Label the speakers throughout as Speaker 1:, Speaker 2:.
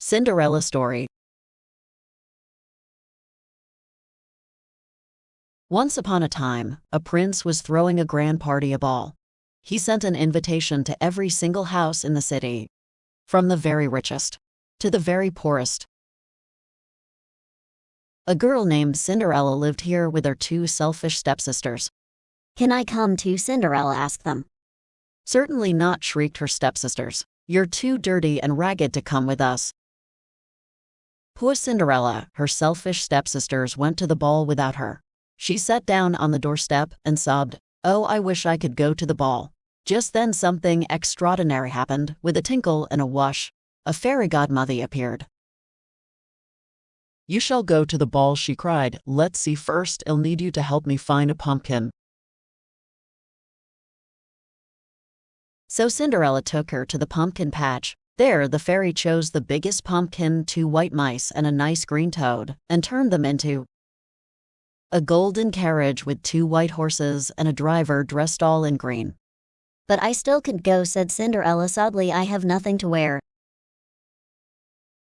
Speaker 1: Cinderella story. Once upon a time, a prince was throwing a grand party, a ball. He sent an invitation to every single house in the city, from the very richest to the very poorest. A girl named Cinderella lived here with her two selfish stepsisters.
Speaker 2: "Can I come too?" Cinderella asked them.
Speaker 1: "Certainly not," shrieked her stepsisters. "You're too dirty and ragged to come with us." Poor Cinderella, her selfish stepsisters went to the ball without her. She sat down on the doorstep and sobbed, "Oh, I wish I could go to the ball." Just then something extraordinary happened. With a tinkle and a wash, a fairy godmother appeared. "You shall go to the ball," she cried. "Let's see first. I'll need you to help me find a pumpkin." So Cinderella took her to the pumpkin patch. There the fairy chose the biggest pumpkin, 2 white mice and a nice green toad, and turned them into a golden carriage with 2 white horses and a driver dressed all in green.
Speaker 2: "But I still could go," said Cinderella sadly. "I have nothing to wear."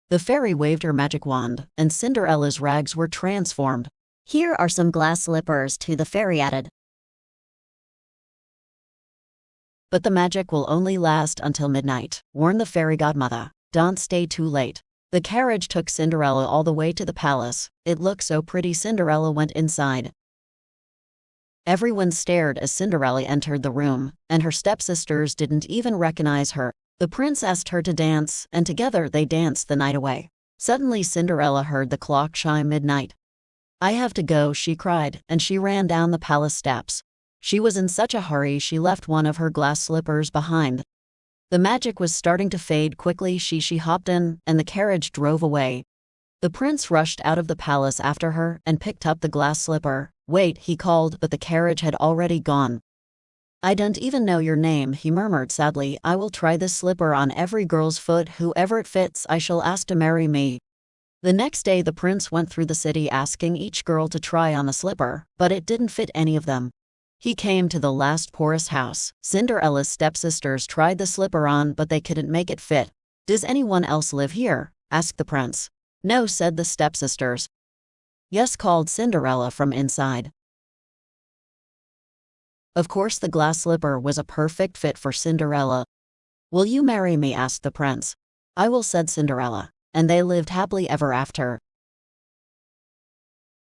Speaker 1: The fairy waved her magic wand, and Cinderella's rags were transformed.
Speaker 2: "Here are some glass slippers too," the fairy added.
Speaker 1: "But the magic will only last until midnight," warned the fairy godmother. "Don't stay too late." The carriage took Cinderella all the way to the palace. It looked so pretty. Cinderella went inside. Everyone stared as Cinderella entered the room, and her stepsisters didn't even recognize her. The prince asked her to dance, and together they danced the night away. Suddenly Cinderella heard the clock chime midnight. "I have to go," she cried, and she ran down the palace steps. She was in such a hurry she left one of her glass slippers behind. The magic was starting to fade quickly. She hopped in, and the carriage drove away. The prince rushed out of the palace after her and picked up the glass slipper. "Wait," he called, but the carriage had already gone. "I don't even know your name," he murmured sadly. "I will try this slipper on every girl's foot. Whoever it fits, I shall ask to marry me." The next day the prince went through the city asking each girl to try on the slipper, but it didn't fit any of them. He came to the last poorest house. Cinderella's stepsisters tried the slipper on, but they couldn't make it fit. "Does anyone else live here?" asked the prince. "No," said the stepsisters. "Yes," called Cinderella from inside. Of course the glass slipper was a perfect fit for Cinderella. "Will you marry me?" asked the prince. "I will," said Cinderella, and they lived happily ever after.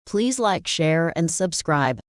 Speaker 1: Please like, share, and subscribe.